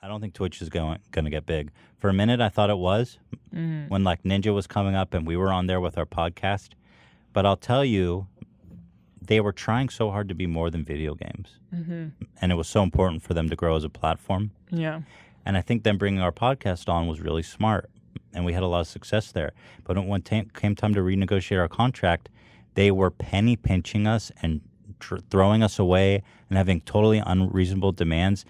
I don't think Twitch is going to get big. For a minute, I thought it was when like Ninja was coming up and we were on there with our podcast. But I'll tell you, they were trying so hard to be more than video games. And it was so important for them to grow as a platform. Yeah. And I think them bringing our podcast on was really smart. And we had a lot of success there. But when it came time to renegotiate our contract, they were penny pinching us and throwing us away and having totally unreasonable demands.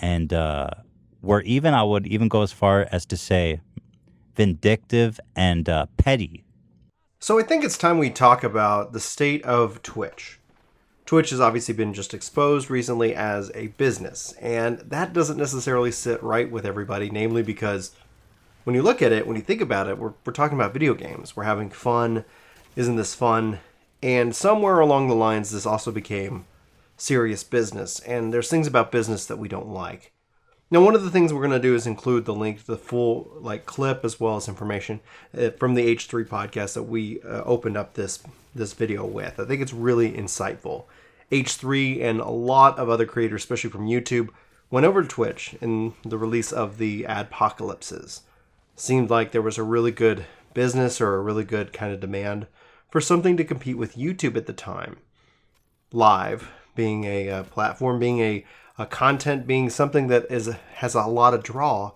And I would even go as far as to say vindictive and petty. So I think it's time we talk about the state of Twitch. Twitch has obviously been just exposed recently as a business, and that doesn't necessarily sit right with everybody, namely because when you look at it, when you think about it, we're talking about video games. We're having fun. Isn't this fun? And somewhere along the lines, this also became serious business, and there's things about business that we don't like. Now, one of the things we're going to do is include the link to the full clip as well as information from the H3 podcast that we opened up this video with. I think it's really insightful. H3 and a lot of other creators, especially from YouTube, went over to Twitch in the release of the Adpocalypses. Seemed like there was a really good business or a really good kind of demand for something to compete with YouTube at the time. Live being a platform, being a content, being something that has a lot of draw,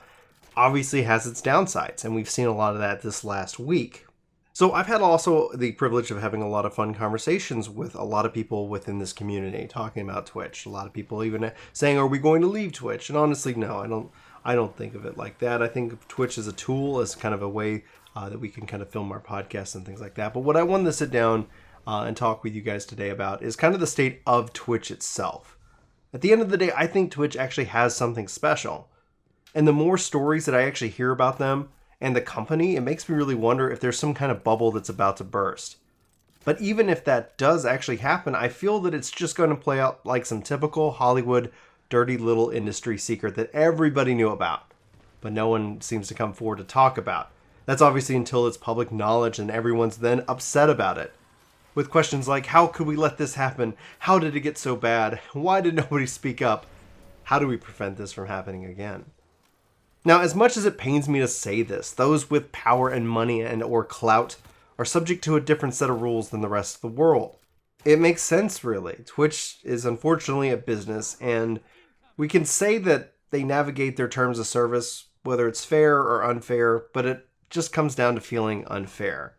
obviously has its downsides, and we've seen a lot of that this last week. So I've had also the privilege of having a lot of fun conversations with a lot of people within this community talking about Twitch. A lot of people even saying, "Are we going to leave Twitch?" And honestly, no, I don't think of it like that. I think of Twitch as a tool, as kind of a way that we can kind of film our podcasts and things like that. But what I wanted to sit down and talk with you guys today about is kind of the state of Twitch itself. At the end of the day, I think Twitch actually has something special. And the more stories that I actually hear about them and the company, it makes me really wonder if there's some kind of bubble that's about to burst. But even if that does actually happen, I feel that it's just going to play out like some typical Hollywood dirty little industry secret that everybody knew about, but no one seems to come forward to talk about. That's obviously until it's public knowledge and everyone's then upset about it. With questions like, how could we let this happen? How did it get so bad? Why did nobody speak up? How do we prevent this from happening again? Now, as much as it pains me to say this, those with power and money and or clout are subject to a different set of rules than the rest of the world. It makes sense, really. Twitch is unfortunately a business, and we can say that they navigate their terms of service, whether it's fair or unfair, but it just comes down to feeling unfair.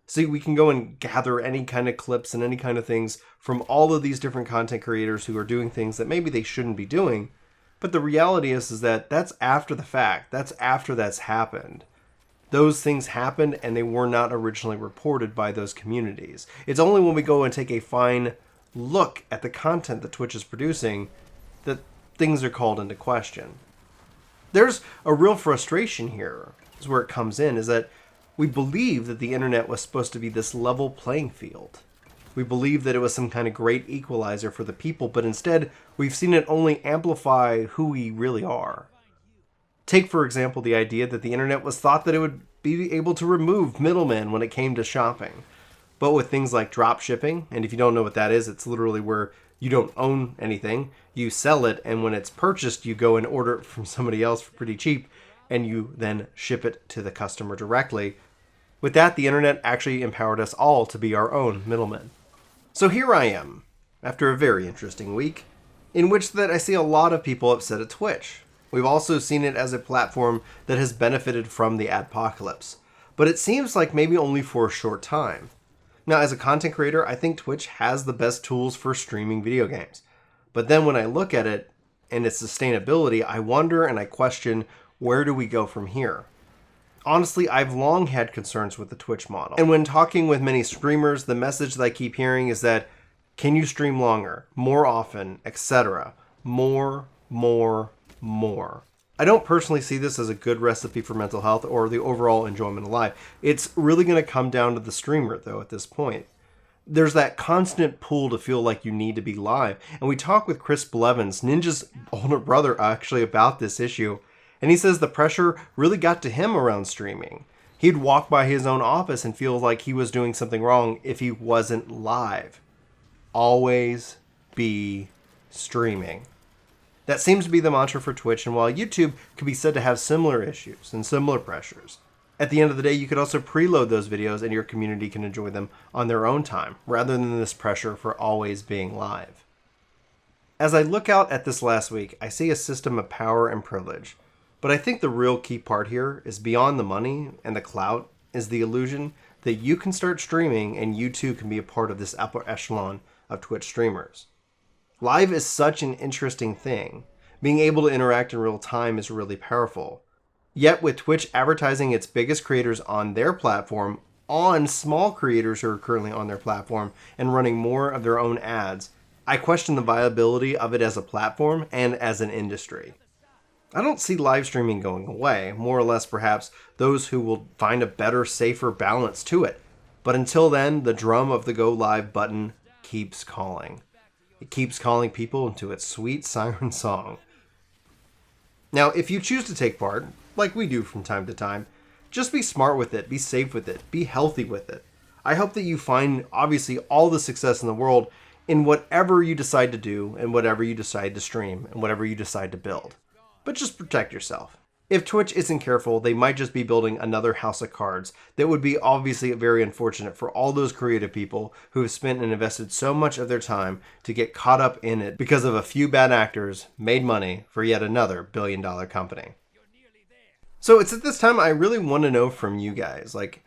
See, we can go and gather any kind of clips and any kind of things from all of these different content creators who are doing things that maybe they shouldn't be doing. But the reality is that that's after the fact. That's after that's happened. Those things happened and they were not originally reported by those communities. It's only when we go and take a fine look at the content that Twitch is producing that things are called into question. There's a real frustration here, is where it comes in, is that we believe that the internet was supposed to be this level playing field. We believe that it was some kind of great equalizer for the people, but instead we've seen it only amplify who we really are. Take, for example, the idea that the internet was thought that it would be able to remove middlemen when it came to shopping. But with things like drop shipping, and if you don't know what that is, it's literally where you don't own anything, you sell it, and when it's purchased, you go and order it from somebody else for pretty cheap, and you then ship it to the customer directly. With that, the internet actually empowered us all to be our own middlemen. So here I am, after a very interesting week, in which that I see a lot of people upset at Twitch. We've also seen it as a platform that has benefited from the adpocalypse, but it seems like maybe only for a short time. Now, as a content creator, I think Twitch has the best tools for streaming video games. But then when I look at it and its sustainability, I wonder and I question, where do we go from here? Honestly, I've long had concerns with the Twitch model. And when talking with many streamers, the message that I keep hearing is that, can you stream longer, more often, etc.? More. I don't personally see this as a good recipe for mental health or the overall enjoyment of life. It's really going to come down to the streamer, though, at this point. There's that constant pull to feel like you need to be live. And we talk with Chris Blevins, Ninja's older brother, actually, about this issue. And he says the pressure really got to him around streaming. He'd walk by his own office and feel like he was doing something wrong if he wasn't live. Always be streaming. That seems to be the mantra for Twitch, and while YouTube could be said to have similar issues and similar pressures, at the end of the day, you could also preload those videos and your community can enjoy them on their own time, rather than this pressure for always being live. As I look out at this last week, I see a system of power and privilege. But I think the real key part here is beyond the money and the clout is the illusion that you can start streaming and you too can be a part of this upper echelon of Twitch streamers. Live is such an interesting thing. Being able to interact in real time is really powerful. Yet with Twitch advertising its biggest creators on their platform on small creators who are currently on their platform and running more of their own ads, I question the viability of it as a platform and as an industry. I don't see live streaming going away, more or less perhaps those who will find a better, safer balance to it. But until then, the drum of the go live button keeps calling. It keeps calling people into its sweet siren song. Now, if you choose to take part, like we do from time to time, just be smart with it, be safe with it, be healthy with it. I hope that you find, obviously, all the success in the world in whatever you decide to do and whatever you decide to stream and whatever you decide to build. But just protect yourself. If Twitch isn't careful, they might just be building another house of cards that would be obviously very unfortunate for all those creative people who have spent and invested so much of their time to get caught up in it because of a few bad actors made money for yet another billion-dollar company. So it's at this time I really want to know from you guys, like,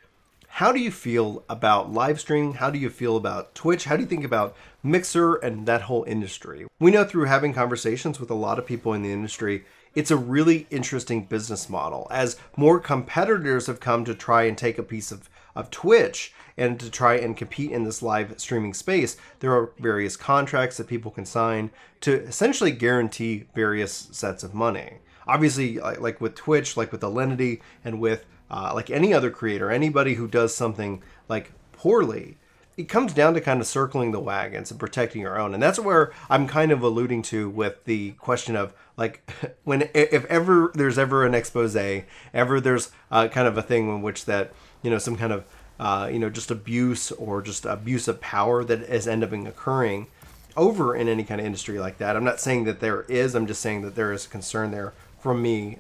how do you feel about live streaming? How do you feel about Twitch? How do you think about Mixer and that whole industry? We know through having conversations with a lot of people in the industry, it's a really interesting business model. As more competitors have come to try and take a piece of Twitch and to try and compete in this live streaming space, there are various contracts that people can sign to essentially guarantee various sets of money. Obviously, like with Twitch, like with Alinity, and with like any other creator, anybody who does something like poorly, it comes down to kind of circling the wagons and protecting your own. And that's where I'm kind of alluding to with the question of, like, if ever there's ever an expose, ever there's kind of a thing in which that, some kind of, just abuse or just abuse of power that is ending up occurring over in any kind of industry like that. I'm not saying that there is, I'm just saying that there is a concern there from me,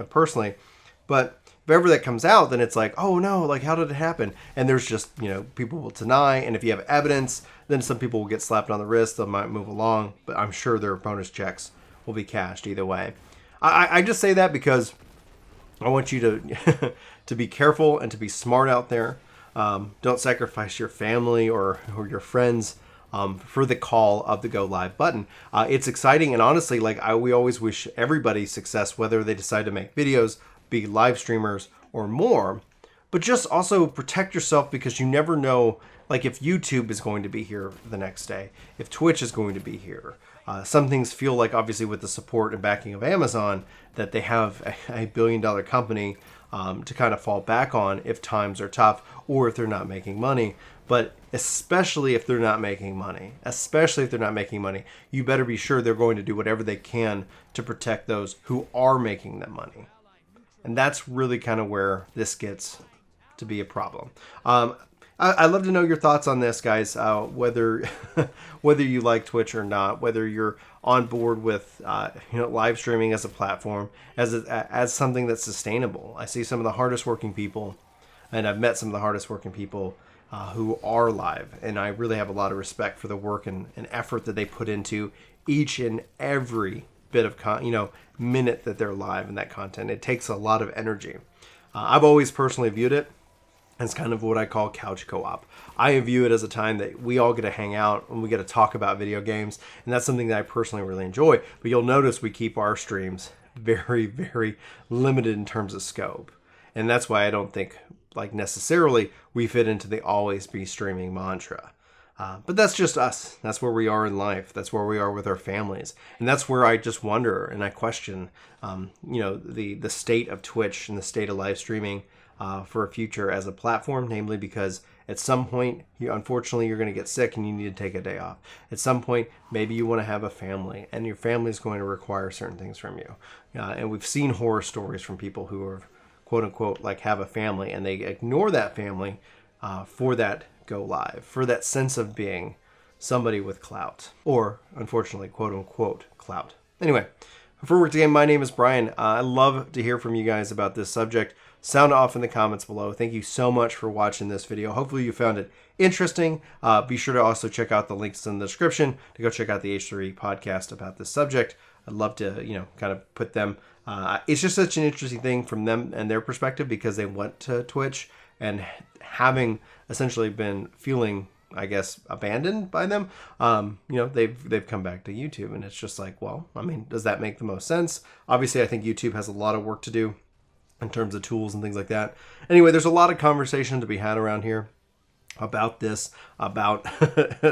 personally. But if ever that comes out, then it's like, oh no, like, how did it happen? And there's just, people will deny. And if you have evidence, then some people will get slapped on the wrist. They might move along, but I'm sure their bonus checks will be cashed either way. I just say that because I want you to to be careful and to be smart out there. Don't sacrifice your family or your friends for the call of the go live button. It's exciting, and honestly, we always wish everybody success, whether they decide to make videos, be live streamers, or more. But just also protect yourself, because you never know, like, if YouTube is going to be here the next day, if Twitch is going to be here. Some things feel like, obviously, with the support and backing of Amazon, that they have a billion-dollar company to kind of fall back on if times are tough or if they're not making money. But especially if they're not making money, you better be sure they're going to do whatever they can to protect those who are making them money. And that's really kind of where this gets to be a problem. I'd love to know your thoughts on this, guys, whether you like Twitch or not, whether you're on board with live streaming as a platform, as something that's sustainable. I see some of the hardest working people, and I've met some of the hardest working people who are live, and I really have a lot of respect for the work and effort that they put into each and every bit of minute that they're live in that content. It takes a lot of energy. I've always personally viewed it as kind of what I call couch co-op. I view it as a time that we all get to hang out and we get to talk about video games, and that's something that I personally really enjoy. But you'll notice we keep our streams very, very limited in terms of scope, and that's why I don't think, like, necessarily we fit into the always be streaming mantra. But that's just us. That's where we are in life. That's where we are with our families. And that's where I just wonder and I question, the state of Twitch and the state of live streaming for a future as a platform, namely because at some point, unfortunately, you're going to get sick and you need to take a day off. At some point, maybe you want to have a family and your family is going to require certain things from you. And we've seen horror stories from people who are, quote unquote, like, have a family and they ignore that family for that go live, for that sense of being somebody with clout, or unfortunately, quote unquote, clout. Anyway, before we again, my name is Brian. I love to hear from you guys about this subject. Sound off in the comments below. Thank you so much for watching this video. Hopefully you found it interesting. Be sure to also check out the links in the description to go check out the H3 podcast about this subject. I'd love to, kind of put them. It's just such an interesting thing from them and their perspective because they went to Twitch and having essentially been feeling, I guess, abandoned by them. They've come back to YouTube, and it's just like, well, I mean, does that make the most sense? Obviously, I think YouTube has a lot of work to do in terms of tools and things like that. Anyway, there's a lot of conversation to be had around here about this, about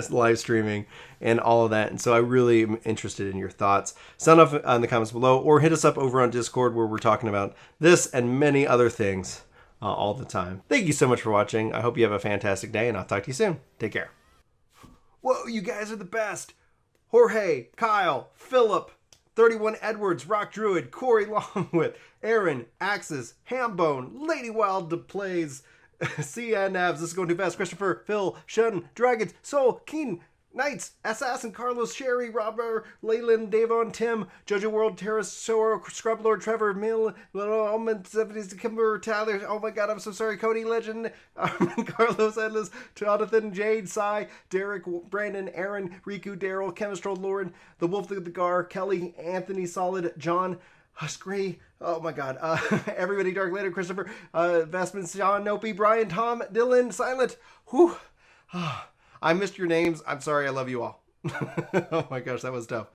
live streaming and all of that. And so I really am interested in your thoughts. Sound off in the comments below or hit us up over on Discord where we're talking about this and many other things all the time. Thank you so much for watching. I hope you have a fantastic day, and I'll talk to you soon. Take care. Whoa, you guys are the best. Jorge, Kyle, Philip, 31 Edwards, Rock Druid, Corey Longwith, Aaron, Axis, Hambone, Lady Wild Plays, CN Navs, this is going too fast, Christopher, Phil, Shun, Dragons, Soul, Keen, Knights, Assassin, Carlos, Sherry, Robert, Leyland, Davon, Tim, Jojo World, Terrace, Sora, Scrub Lord, Trevor, Mill, Little Almond, 70s, Kimber, Tyler, oh my god, I'm so sorry, Cody, Legend, Carlos, Endless, Jonathan, Jade, Sai, Derek, Brandon, Aaron, Riku, Daryl, Chemistro, Lauren, The Wolf, the Gar, Kelly, Anthony, Solid, John, Huskree, oh my god, everybody, Dark Later, Christopher, Vestmans, John, Nopi, Brian, Tom, Dylan, Silent, whew, I missed your names. I'm sorry. I love you all. Oh my gosh, that was tough.